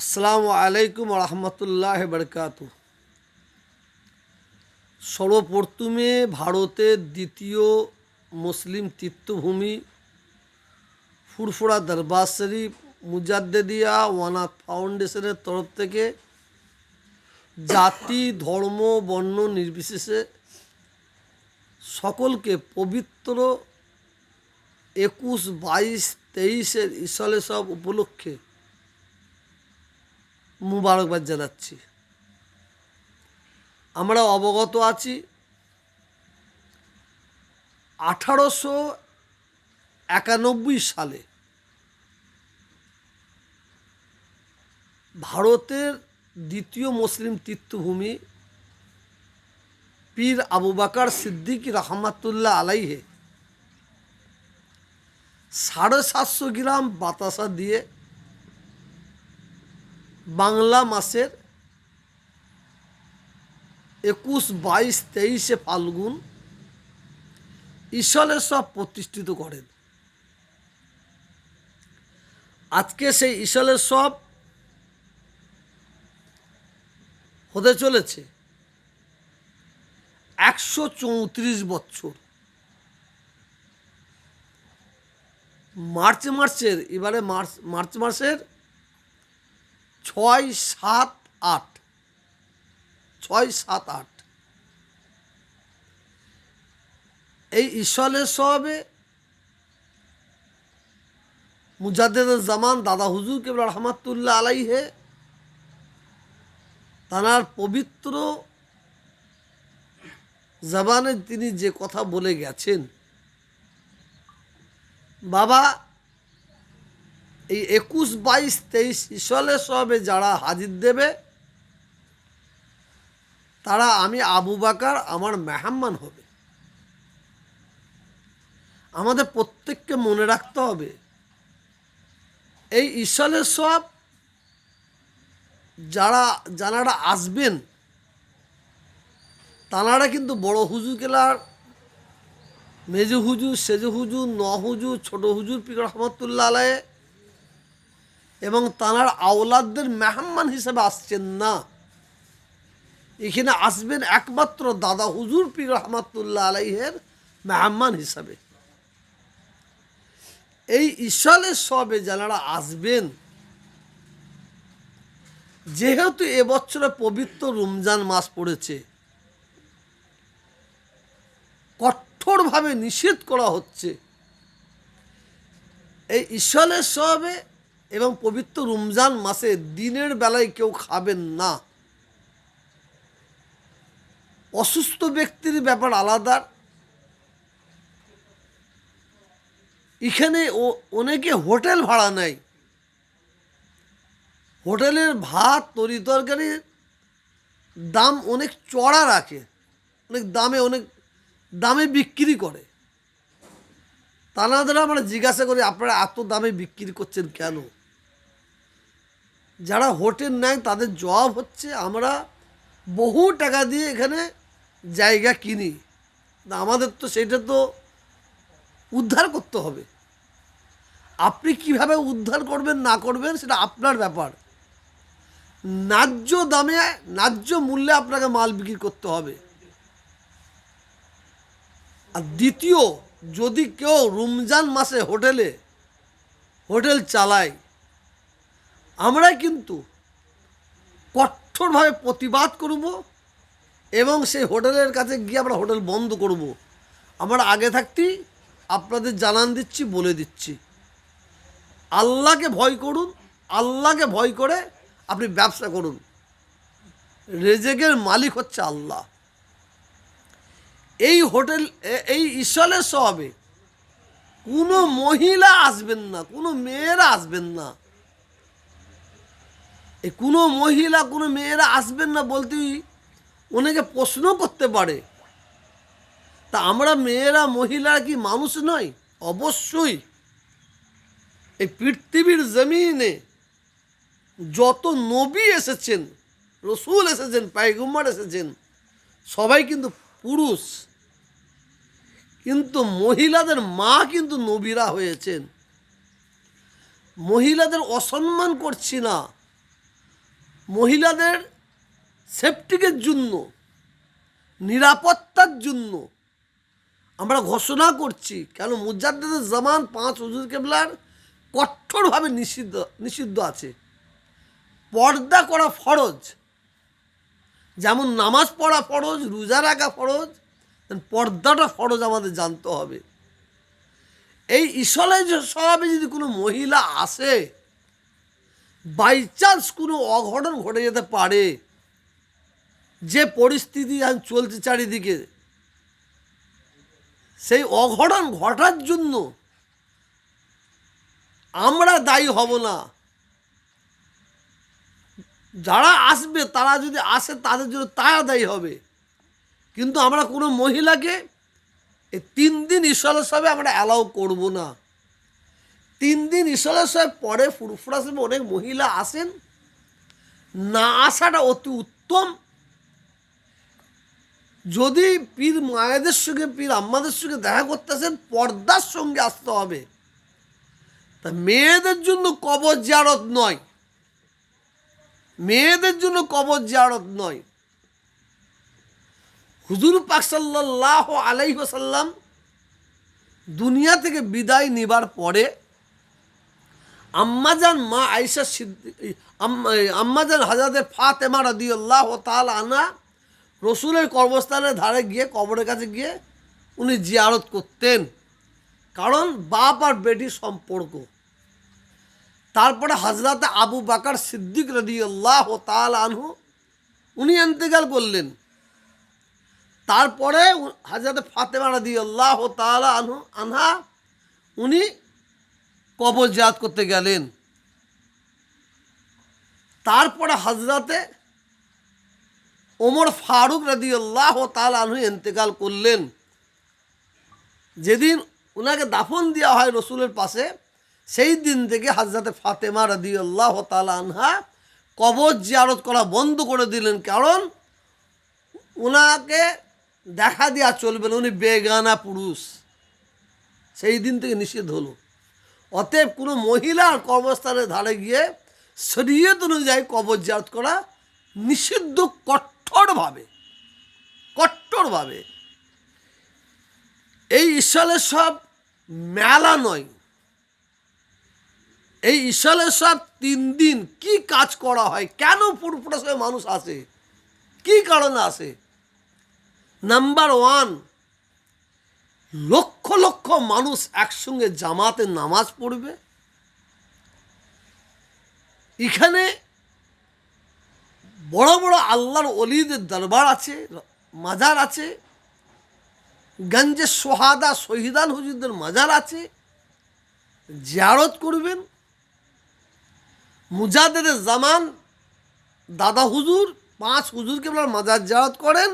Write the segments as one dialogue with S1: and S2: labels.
S1: আসসালামু আলাইকুম রহমতুল্লাহ বরকাতু। সর্বপ্রথমে ভারতের দ্বিতীয় মুসলিম তীর্থভূমি ফুরফুরা দরবার শরীফ মুজাদ্দেদিয়া ওয়ানাথ ফাউন্ডেশনের তরফ থেকে জাতি ধর্ম বর্ণ নির্বিশেষে সকলকে পবিত্র 21, 22, 23-এর ইসলে সব উপলক্ষে মুবারকবাদ জানাচ্ছি। আমরা অবগত আছি 1891 সালে ভারতের দ্বিতীয় মুসলিম তীর্থভূমি পীর আবু বকর সিদ্দিক রহমাতুল্লাহ আলাইহে 750 গ্রাম বাতাসা দিয়ে বাংলা মাসের 21, 22, 23-এ ফাল্গুন ইসলের সব প্রতিষ্ঠিত করেন। আজকে সেই ইসলের সব হতে চলেছে 134 বছর। মার্চ মাসের 6, 7, 8 এই ইসলের সবে মুজাদ্দেদুল জামান দাদা হুজুর কেবল রহমাতুল্লাহ আলাইহে তাঁর পবিত্র জবানে তিনি যে কথা বলে গেছেন, বাবা এই 21, 22, 23 ইসলে সবে যারা হাজির দেবে তারা আমি আবু বকর আমার মেহমান হবে। আমাদের প্রত্যেককে মনে রাখতে হবে এই ইসলের সব যারা আসবেন তাঁরা কিন্তু বড় হুজুর কেলার মেজু হুজুর, সেজু হুজুর, ন হুজুর, ছোট হুজুর পীর রহমতুল্লাহ আলাইহি এবং তাঁর আওলাদদের মেহমান হিসেবে আসছেন না। এখানে আসবেন একমাত্র দাদা হুজুর পীর রহমতুল্লাহ আলাইহের মেহমান হিসাবে। এই ইসলের সবে যারা আসবেন, যেহেতু এবছরে পবিত্র রমজান মাস পড়েছে, কঠোরভাবে নিষেধ করা হচ্ছে এই ইসলের সবে এবং পবিত্র রমজান মাসে দিনের বেলায় কেউ খাবেন না। অসুস্থ ব্যক্তির ব্যাপার আলাদা। এখানে অনেকে হোটেল ভাড়া নেয়, হোটেলের ভাত তরি তরকারির দাম অনেক চড়া রাখে, অনেক দামে বিক্রি করে। তাদের আমরা জিজ্ঞাসা করি আপনারা এত দামে বিক্রি করছেন কেন? যারা হোটেল নেয় তাদের জবাব হচ্ছে আমরা বহু টাকা দিয়ে এখানে জায়গা কিনি, আমাদের তো সেটা তো উদ্ধার করতে হবে। আপনি কিভাবে উদ্ধার করবেন না করবেন সেটা আপনার ব্যাপার। ন্যায্য দামে ন্যায্য মূল্যে আপনাকে মাল বিক্রি করতে হবে। আর দ্বিতীয়, যদি কেউ রমজান মাসে হোটেল চালায়, আমরা কিন্তু কঠোরভাবে প্রতিবাদ করব এবং সেই হোটেলের কাছে গিয়ে আমরা হোটেল বন্ধ করব। আমরা আগে থাকতেই আপনাদের জানান দিচ্ছি, বলে দিচ্ছি, আল্লাহকে ভয় করুন। আল্লাহকে ভয় করে আপনি ব্যবসা করুন। রেজেকের মালিক হচ্ছে আল্লাহ। এই ইসলের সবে কোনো মহিলা আসবেন না, কোনো মেয়েরা আসবেন না। এই কোনো মহিলা কোনো মেয়েরা আসবেন না বলতেই অনেকে প্রশ্ন করতে পারে, তা আমরা মেয়েরা মহিলা কি মানুষ নয়? অবশ্যই। এই পৃথিবীর জমিনে যত নবী এসেছেন, রসুল এসেছেন, পয়গম্বর এসেছেন, সবাই কিন্তু পুরুষ, কিন্তু মহিলাদের মা কিন্তু নবীরা হয়েছেন। মহিলাদের অসম্মান করছি না, মহিলাদের সেফটিকের জন্য, নিরাপত্তার জন্য আমরা ঘোষণা করছি। কেন মুজাদ্দেদের জামান 5 হুজুর কেবলার কঠোরভাবে নিষিদ্ধ আছে। পর্দা করা ফরজ, যেমন নামাজ পড়া ফরজ, রোজা রাখা ফরজ, পর্দাটা ফরজ আমাদের জানতে হবে। এই ইসলে স্বভাবে যদি কোনো মহিলা আসে, বাই চান্স কোনো অঘটন ঘটে যেতে পারে, যে পরিস্থিতি চলছে চারিদিকে, সেই অঘটন ঘটার জন্য আমরা দায়ী হব না। যারা আসবে তারা যদি আসে তাদের জন্য তারা দায়ী হবে, কিন্তু আমরা কোনো মহিলাকে এই 3 দিন ইসলার সাহেবে আমরা অ্যালাউ করব না। 3 দিন ইসলার সাহেব পরে ফুরফুরা সাহেবে অনেক মহিলা আসেন, না আসাটা অতি উত্তম। যদি পীর মায়েদের সঙ্গে, পীর আম্মাদের সঙ্গে দেখা করতে আসেন, পর্দার সঙ্গে আসতে হবে। তা মেয়েদের জন্য কবর জিয়ারত নয়, মেয়েদের জন্য কবর জিয়ারত নয়। হুজুর পাক সাল্লাল্লাহু আলাইহি ওয়াসাল্লাম দুনিয়া থেকে বিদায় নেবার পরে আম্মাজান মা আয়েশা আম্মাজান হযরতে ফাতেমা রাদিয়াল্লাহু তাআলা আনহা রসুলের কর্মস্থানের ধারে গিয়ে, কবরের কাছে গিয়ে উনি জিয়ারত করতেন, কারণ বাপ আর বেটির সম্পর্ক। তারপরে হযরতে আবু বকর সিদ্দিক রাদিয়াল্লাহু তাআলা আনহু উনি ইন্তেকাল করলেন। তারপরে হযরতে ফাতেমা রাদিয়াল্লাহু তাআলা আনহা উনি কবর জিয়ারত করতে গেলেন। তারপরে হযরতে ওমর ফারুক রাদিয়াল্লাহু তাআলা আনহু ইন্তেকাল করলেন। যেদিন ওনাকে দাফন দেওয়া হয় রসুলের পাশে, সেই দিন থেকে হযরতে ফাতেমা রাদিয়াল্লাহু তাআলা আনহা কবর জিয়ারত করা বন্ধ করে দিলেন, কারণ ওনাকে দেখা দেওয়া চলবে না, উনি বেগানা পুরুষ। সেই দিন থেকে নিষেধ হলো। অতএব কোনো মহিলার কর্মস্থানের ধারে গিয়ে শরীয়ত অনুযায়ী কবর জিয়ারত করা নিষিদ্ধ, কঠোরভাবে, কঠোরভাবে। এই ইসলের সব মেলা নয়, এই ইসলের সব 3 দিন কি কাজ করা হয়, কেন ফুরফুরা সব মানুষ আসে, কি কারণে আসে। নাম্বার 1, লক্ষ লক্ষ মানুষ একসঙ্গে জামাতে নামাজ পড়বে। এখানে বড় বড় আল্লাহর ওলিদের দরবার আছে, মাজার আছে, গঞ্জে সোহাদা শহীদান হুজুরদের মাজার আছে, জিয়ারত করবেন। মুজাদ্দেদের জামান দাদা হুজুর 5 হুজুর কেবল মাজার জিয়ারত করেন।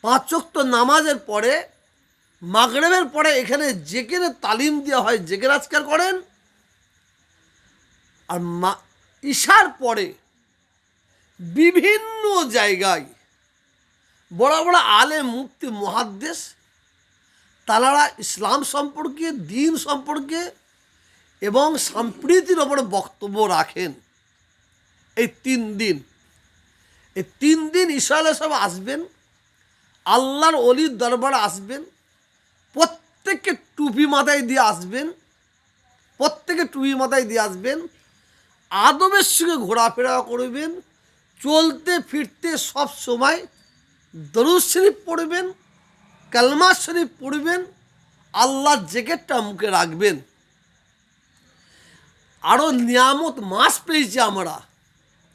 S1: 5 ওয়াক্ত নামাজের পরে, মাগরিবের পরে এখানে জিকিরের তালিম দেওয়া হয়, জিকির আজকার করেন। আর ঈশার পরে বিভিন্ন জায়গায় বড় বড় আলেম, মুফতি, মুহাদ্দিস তারা ইসলাম সম্পর্কে, দিন সম্পর্কে এবং সম্প্রীতির ওপরে বক্তব্য রাখেন। এই 3 দিন, এই 3 দিন ইসরায়েলে সব আসবেন, আল্লাহর ওলির দরবারে আসবেন। প্রত্যেককে টুপি মাথায় দিয়ে আসবেন, প্রত্যেকে টুপি মাথায় দিয়ে আসবেন। আদবের সঙ্গে ঘোরাফেরা করবেন, চলতে ফিরতে সব সময় দরুদ শরীফ পড়বেন, কালমা শরীফ পড়বেন, আল্লাহর জিকিরটা মুখে রাখবেন। আরও নিয়ামত মাস পেয়েছি আমরা,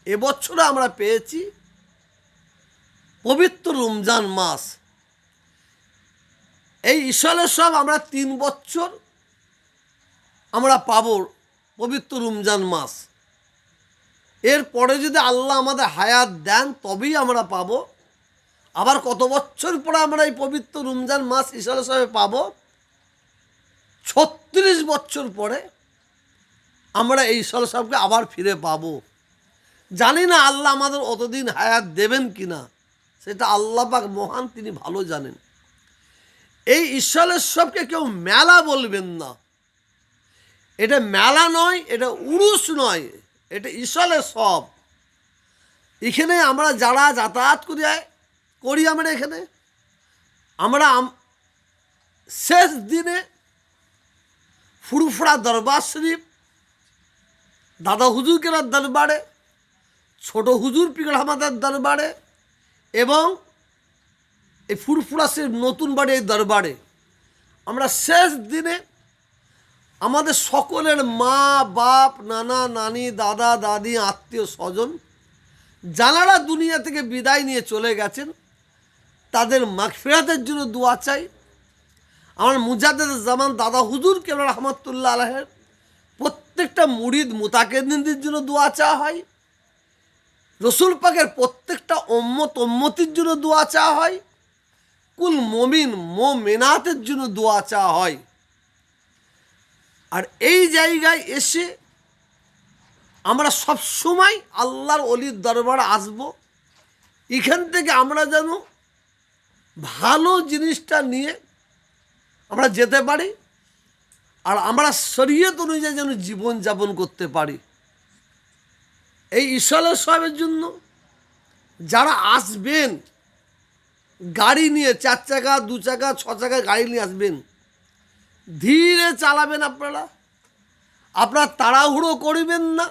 S1: এবছরে আমরা পেয়েছি পবিত্র রমজান মাস। এই ইসলের সব আমরা 3 বছর আমরা পাবো পবিত্র রমজান মাস। এরপরে যদি আল্লাহ আমাদের হায়াত দেন তবেই আমরা পাবো। আবার কত বছর পরে আমরা এই পবিত্র রমজান মাস ইসলে সাহেবে পাবো? 36 বছর পরে আমরা এই ইসলে সাহেবকে আবার ফিরে পাবো। জানি না আল্লাহ আমাদের অতদিন হায়াত দেবেন কিনা, সেটা আল্লাহ পাক মহান, তিনি ভালো জানেন। এই ইসলের সবকে কেউ মেলা বলবেন না, এটা মেলা নয়, এটা উরুস নয়, এটা ইসলের সব। এখানে আমরা যারা যাতায়াত করি আমরা এখানে আমরা শেষ দিনে ফুরফুরা দরবার শরীফ, দাদা হুজুর কেরার দরবারে, ছোট হুজুর পীর আহমদের দরবারে এবং এই ফুরফুরা শরীফ নতুন বাড়ি এই দরবারে আমরা শেষ দিনে আমাদের সকলের মা বাপ নানা নানি দাদা দাদি আত্মীয় স্বজন যারা দুনিয়া থেকে বিদায় নিয়ে চলে গেছেন তাদের মাগফিরাতের জন্য দোয়া চাই। আমার মুজাদ্দেদ জামান দাদা হুজুর কেবল রহমতুল্লাহ আলাইহির প্রত্যেকটা মুরিদ মুতাকিনদের জন্য দোয়া চাওয়া হয়। রসুল পাকের প্রত্যেকটা উম্মতির জন্য দোয়া চাওয়া হয়। কুল মুমিন মুমিনাতের জন্য দোয়া চাওয়া হয়। আর এই জায়গায় এসে আমরা সব সময় আল্লাহর ওলির দরবারে আসব। এখান থেকে আমরা যেন ভালো জিনিসটা নিয়ে আমরা যেতে পারি আর আমরা শরীয়ত অনুযায়ী যেন জীবনযাপন করতে পারি। এই ইশালা সাহেবের জন্য যারা আসবেন গাড়ি নিয়ে, 4 চাকা 2 চাকা 6 চাকা গাড়ি নিয়ে আসবেন, ধীরে চালাবেন। আপনারা তাড়াহুড়ো করবেন না,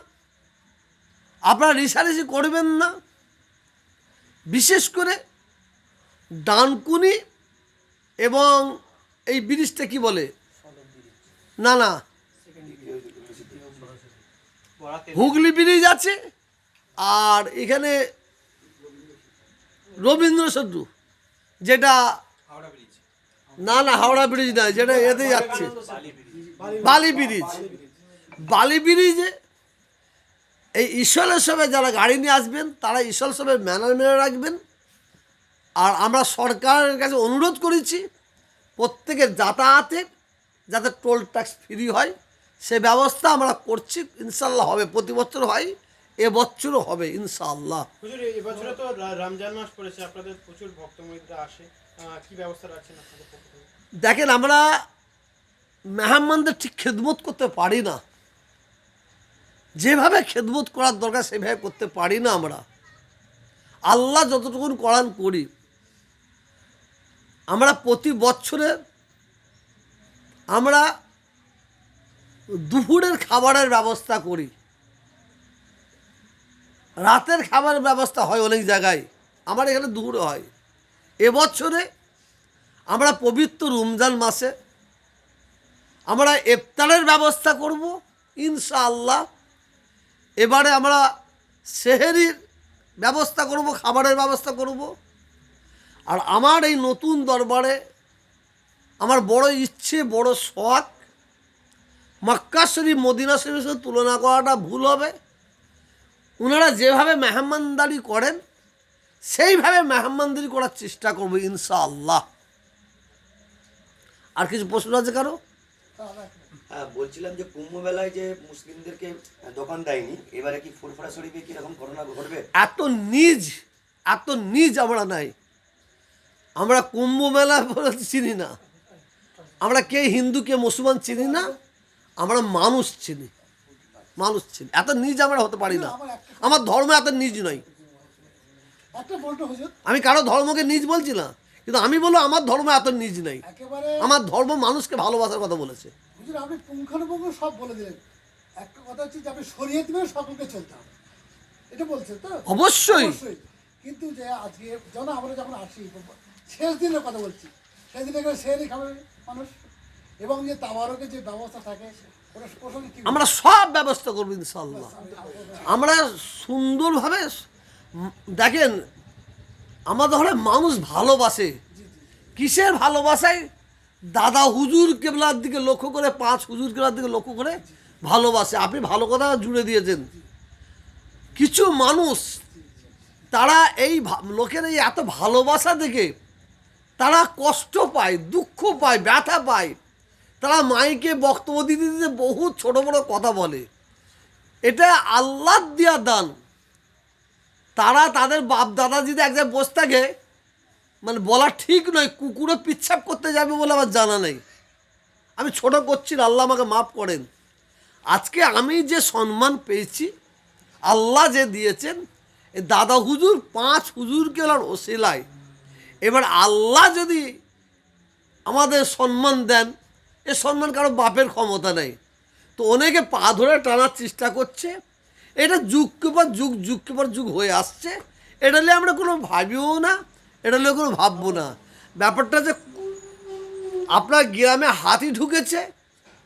S1: আপনারা রেষারেষি করবেন না। বিশেষ করে ডানকুনি এবং এই ব্রিজটা কি বলে, না না হুগলি ব্রিজ আছে, আর এখানে রবীন্দ্র সেতু, যেটা না না হাওড়া ব্রিজ নয়, যেটা এতে যাচ্ছে বালি ব্রিজ। বালি ব্রিজে এই ঈশ্বরের সবে যারা গাড়ি নিয়ে আসবেন তারা ঈশ্বর সবে ম্যানার মেনে রাখবেন। আর আমরা সরকারের কাছে অনুরোধ করেছি প্রত্যেকের যাতায়াতের যাতে টোল ট্যাক্স ফ্রি হয় সে ব্যবস্থা আমরা করছি। ইনশাল্লাহ হবে, প্রতি বছর হয়, এবছরও হবে ইনশাআল্লাহ।
S2: হুজুর এবছরে তো রমজান মাস পড়েছে, আপনাদের প্রচুর ভক্তমুরিদরা আসে, কি ব্যবস্থা রাখছেন আপনাদের পক্ষ থেকে?
S1: দেখেন, আমরা মেহমানদের ঠিক খেদমত করতে পারি না, যেভাবে খেদমত করার দরকার সেভাবে করতে পারি না। আমরা আল্লাহ যতটুকুন করান করি। আমরা প্রতি বছরে আমরা দুপুরের খাবারের ব্যবস্থা করি, রাতের খাবারের ব্যবস্থা হয় অনেক জায়গায়, আমার এখানে দুপুরে হয়। এবছরে আমরা পবিত্র রমজান মাসে আমরা ইফতারের ব্যবস্থা করব ইনশাআল্লাহ। এবারে আমরা সেহরির ব্যবস্থা করব, খাবারের ব্যবস্থা করব। আর আমার এই নতুন দরবারে আমার বড় ইচ্ছে, বড় শখ, মক্কা শরীফ মদিনা শরীফের সাথে তুলনা করাটা ভুল হবে। ওনারা যেভাবে মেহমানদারি করেন সেইভাবে মেহমানদারি করার চেষ্টা করব ইনশাআল্লাহ। আর কিছু প্রশ্ন আছে কারো?
S3: হ্যাঁ, বলছিলাম যে কুম্ভ মেলায় যে মুসলিমদেরকে দোকান দেয়নি, এবারে কি ফুরফুরা শরীফে কি রকম ঘটনা ঘটবে?
S1: এত নিজ আমরা নাই। আমরা কুম্ভ মেলা চিনি না, আমরা কে হিন্দু কে মুসলমান চিনি না, আমরা মানুষ চিনি। এত নিজ আমরা হতে পারি না। আমার ধর্ম এত নিজ নয়। আমি কারো ধর্মকে নিজ বলছি না, কিন্তু আমি বলবো আমার ধর্ম এত নিজ নাই। আমার ধর্ম মানুষকে ভালোবাসার কথা বলেছে।
S4: আপনি পুঙ্খানুপুঙ্খ সব বলে দিলেন। একটা কথা হচ্ছে যে আপনি শরীয়ত মেনে সকলকে চলতে হবে, এটা বলছেন তো?
S1: অবশ্যই।
S4: কিন্তু যে আজকে আমরা যখন আসি শেষ দিনের কথা বলছি, সেই দিনে সেহরি খাবে মানুষ এবং যে তাওয়ারকের যে ব্যবস্থা থাকে
S1: আমরা সব ব্যবস্থা করবো ইনশাআল্লাহ। আমরা সুন্দরভাবে দেখেন, আমাদের ঘরে মানুষ ভালোবাসে। কিসের ভালোবাসায়? দাদা হুজুর কেবলার দিকে লক্ষ্য করে, 5 হুজুর কেবলার দিকে লক্ষ্য করে ভালোবাসে। আপনি ভালো কথা জুড়ে দিয়েছেন। কিছু মানুষ তারা এই লোকের এই এত ভালোবাসা দেখে তারা কষ্ট পায়, দুঃখ পায়, ব্যথা পায়। তারা মাইকে বক্তব্য দিতে দিতে বহু ছোট বড় কথা বলে। এটা আল্লাহর দেয়া দান। তারা তাদের বাপ দাদা যদি এক জায়গায় বসে থাকে, মানে বলা ঠিক নয়, কুকুরও পিচ্ছাপ করতে যাবে বলে আমার জানা নেই। আমি ছোট করছি না, আল্লাহ আমাকে মাফ করেন। আজকে আমি যে সম্মান পেয়েছি আল্লাহ যে দিয়েছেন, এই দাদা হুজুর 5 হুজুরকে ওর ওসিলায় এবার আল্লাহ যদি আমাদের সম্মান দেন, এ সম্মান কারো বাপের ক্ষমতা নেই, তো অনেকে পা ধরে টানার চেষ্টা করছে। এটা যুগকে পর যুগ, যুগকে পর যুগ হয়ে আসছে। এটা নিয়ে আমরা কোনো ভাবিও না, এটা নিয়ে কোনো ভাববো না। ব্যাপারটা যে আপনার গ্রামে হাতি ঢুকেছে,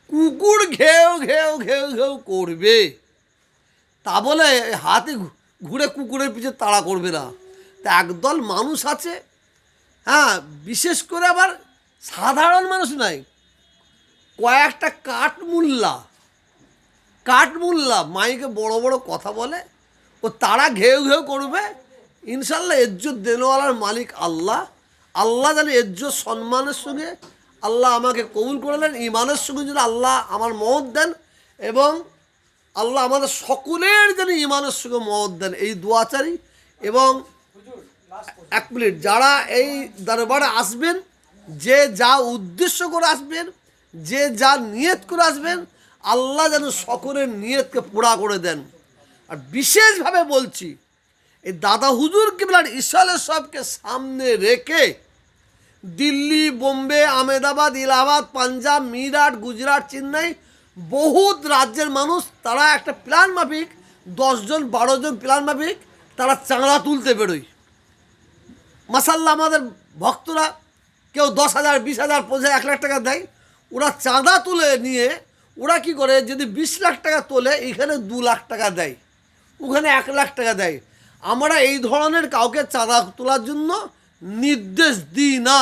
S1: কুকুর ঘেউ ঘেউ ঘেউ ঘেউ করবে, তা বলে হাতি ঘুরে কুকুরের পিছনে তাড়া করবে না। তা একদল মানুষ আছে, হ্যাঁ, বিশেষ করে আবার সাধারণ মানুষ নাই, কয়েকটা কাঠমুল্লা মাইকে বড় বড় কথা বলে, ও তারা ঘেউ ঘেউ করবে। ইনশাল্লাহ ইজ্জত দেনওয়ালার মালিক আল্লাহ। আল্লাহ জানি ইজ্জত সম্মানের সঙ্গে আল্লাহ আমাকে কবুল করলেন, ইমানের সঙ্গে যদি আল্লাহ আমার মত দেন, এবং আল্লাহ আমাদের সকলের যেন ইমানের সঙ্গে মত দেন, এই দোয়া চাই। এবং 1 মিনিট, যারা এই দরবারে আসবেন, যে যা উদ্দেশ্য করে আসবেন, যে যা নিয়ত করে আসবেন, আল্লাহ যেন সকলের নিয়তকে পুরা করে দেন। আর বিশেষভাবে বলছি, এই দাদা হুজুর কিবলার ইসালে সবকে সামনে রেখে দিল্লি, বোম্বে, আহমেদাবাদ, ইলাহাবাদ, পাঞ্জাব, মিরাট, গুজরাট, চেন্নাই, বহুত রাজ্যের মানুষ তারা একটা প্ল্যান মাফিক 10 জন 12 জন প্ল্যান মাফিক তারা চাঁদা তুলতে বেরোয়। মাসাল্লাহ আমাদের ভক্তরা কেউ 10,000, 20,000, 25,000, 1 লাখ টাকা দেয়। ওরা চাঁদা তুলে নিয়ে ওরা কি করে, যদি 20 লাখ টাকা তোলে এখানে 2 লাখ টাকা দেয়, ওখানে 1 লাখ টাকা দেয়। আমরা এই ধরনের কাউকে চাঁদা তোলার জন্য নির্দেশ দিই না।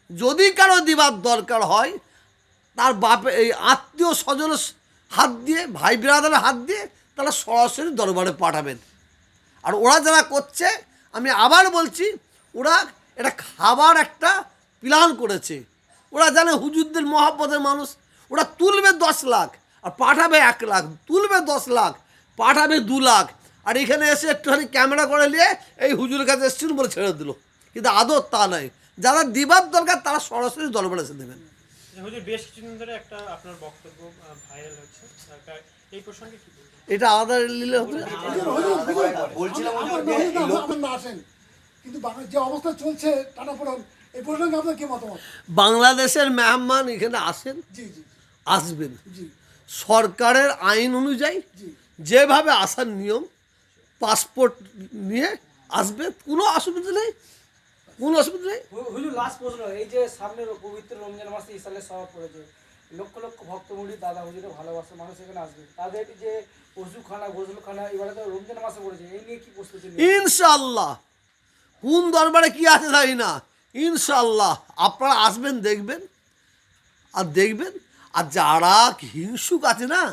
S1: যদি কারো দিবার দরকার হয়, তার বাপে এই আত্মীয় স্বজনের হাত দিয়ে, ভাই বিরাদারের হাত দিয়ে তারা সরাসরি দরবারে পাঠাবেন। আর ওরা যারা করছে, আমি আবার বলছি, ওরা এটা খাবার একটা প্ল্যান করেছে। ওরা জানে হুজুরদের মহব্বতের মানুষ, ওরা তুলবে 10 লাখ আর পাঠাবে 1 লাখ, তুলবে 10 লাখ পাঠাবে 2 লাখ, আর এখানে এসে একটুখানি ক্যামেরা করে নিয়ে এই হুজুরের কাছে এসেছিল বলে ছেড়ে দিল। কিন্তু আদর তা নয়, যারা দিবার দরকার তারা সরাসরি দরবারে এসে দেবেন।
S2: হুজুর, বেশ কিছুদিন ধরে একটা আপনার বক্তব্য ভাইরাল হচ্ছে, এই প্রসঙ্গে কি বলবেন?
S1: এটা আলাদা নিলে হবে।
S3: বলছিলাম হুজুর যে
S4: আপনারা
S3: এই লোক
S4: আপনারা না আসেন, কিন্তু যে অবস্থা চলছে টানাপোড়েন, এই প্রসঙ্গে আপনার কি মতামত?
S1: বাংলাদেশের মেহমান এখানে আসেন,
S4: জি জি
S1: আসবেন
S4: জি
S1: সরকারের আইন অনুযায়ী,
S4: জি
S1: যেভাবে আসার নিয়ম, পাসপোর্ট নিয়ে আসবে, কোনো অসুবিধা নেই, কোনো অসুবিধা নেই।
S5: হুজুর, লাস্ট প্রশ্ন, এই যে সামনে পবিত্র রমজান মাসে ইসালের সভা পড়েছে, লক্ষ লক্ষ ভক্তমুড়ি দাদা হুজুরের ভালোবাসা মানুষ এখানে আসবে, তাদের যে ওষুখানা গোসলখানা এবারে তো রমজান মাসে পড়েছে, এই নিয়ে কি প্রস্তুতি নিয়ে?
S1: ইনশাআল্লাহ, কোন দরবারে কি আছে জানি না, ইনশাআল্লাহ আপনারা আসবেন, দেখবেন আর দেখবেন। আর যারা হিংসুক আছে না,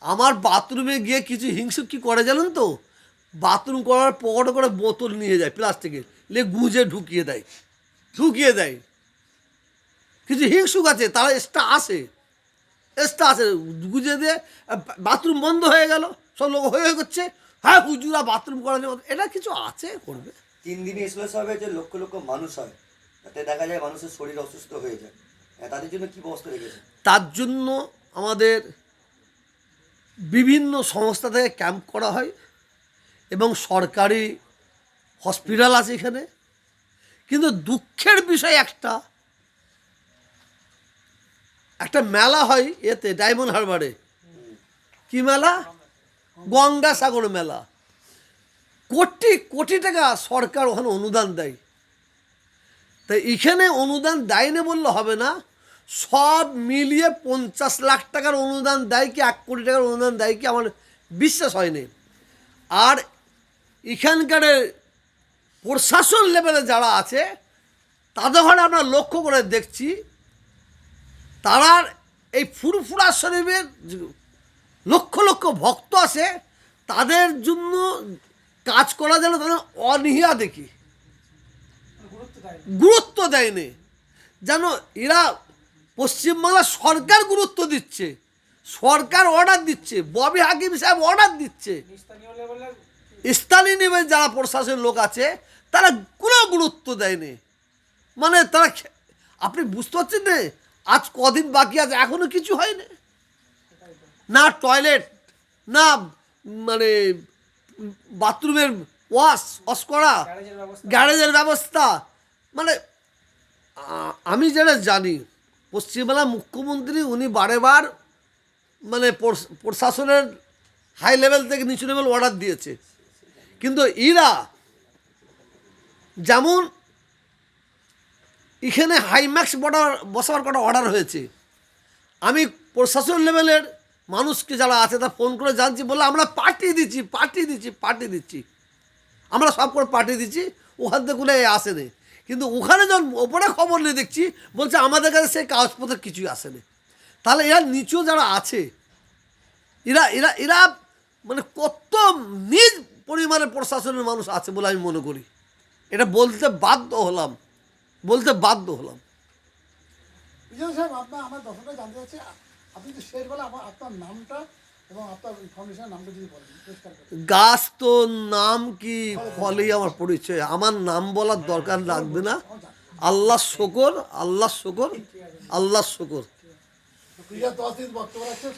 S1: আমার বাথরুমে গিয়ে কিছু হিংসুক কী করে জানেন তো, বাথরুম করার পকেটে করে বোতল নিয়ে যায় প্লাস্টিকের, লে গুঁজে ঢুকিয়ে দেয়। কিছু হিংসুক আছে, তারা আসে গুঁজে দিয়ে বাথরুম বন্ধ হয়ে গেল, সব লোক হয়ে করছে, হ্যাঁ হুজুরা বাথরুম করার জন্য, এটা কিছু আছে করবে।
S3: 3 দিনে ইসলাস হবে যে লক্ষ লক্ষ মানুষ হয়, তাতে দেখা যায় মানুষের শরীর অসুস্থ হয়ে যায়, তাদের জন্য কি ব্যবস্থা রেখেছে?
S1: তার জন্য আমাদের বিভিন্ন সংস্থা থেকে ক্যাম্প করা হয়, এবং সরকারি হসপিটাল আছে এখানে। কিন্তু দুঃখের বিষয় একটা মেলা হয় এতে, ডায়মন্ড হারবারে। কি মেলা? গঙ্গাসাগর মেলা। কোটি কোটি টাকা সরকার ওখানে অনুদান দেয়। তাই এখানে অনুদান দেয়নি বললে হবে না, সব মিলিয়ে 50 লাখ টাকার অনুদান দেয় কি 1 কোটি টাকার অনুদান দেয় কি আমার বিশ্বাস হয়নি। আর এখানকার প্রশাসন লেভেলে যারা আছে তাদের ঘরে আমরা লক্ষ্য করে দেখছি, তারা এই ফুরফুরা শরীফের লক্ষ লক্ষ ভক্ত আছে, তাদের জন্য কাজ করা যেন তাদের অনীহা দেখি, গুরুত্ব দেয়নি। যেন এরা পশ্চিমবাংলার সরকার গুরুত্ব দিচ্ছে, সরকার অর্ডার দিচ্ছে, ববি হাকিম সাহেব অর্ডার দিচ্ছে, স্থানীয় লেভেল যারা প্রশাসনের লোক আছে তারা কোনো গুরুত্ব দেয়নি। মানে তারা, আপনি বুঝতে পারছেন না, আজ কদিন বাকি আছে, এখনো কিছু হয়নি, না টয়লেট, না মানে বাথরুমের ওয়াশ করা,
S5: গ্যারেজের ব্যবস্থা
S1: গ্যারেজের ব্যবস্থা, মানে আমি যেটা জানি পশ্চিমবাংলার মুখ্যমন্ত্রী উনি বারেবার মানে প্রশাসনের হাই লেভেল থেকে নিচু লেভেল অর্ডার দিয়েছে, কিন্তু এরা যেমন এখানে হাইম্যাক্স বসাবার কটা অর্ডার হয়েছে, আমি প্রশাসন লেভেলের মানুষকে যারা আছে তা ফোন করে জানছি, বলে আমরা পাঠিয়ে দিচ্ছি, আমরা সব করে পাঠিয়ে দিচ্ছি, ওখান থেকে কোনো আসেনি। কিন্তু ওখানে যখন ওপরে খবর নিয়ে দেখছি বলছে আমাদের কাছে সেই কাগজপত্র কিছুই আসেনি। তাহলে এরা নিচু যারা আছে এরা এরা এরা মানে কত নিজ পরিমাণে প্রশাসনের মানুষ আছে বলে আমি মনে করি। এটা বলতে বাধ্য হলাম।
S4: বিজয় সাহেব, আমার দর্শকরা জানতে চাচ্ছে, আপনি যে শেষ বেলা আপনার নামটা এবং আপনার ফাউন্ডেশনের নামটা যদি বলেন পরিষ্কার করে।
S1: গাছ তো নাম কি, ফলেই আমার পরিচয়, আমার নাম বলার দরকার লাগবে না। আল্লাহ শকর।
S4: বিজয় 10 দিন বক্তব্য রাখছে।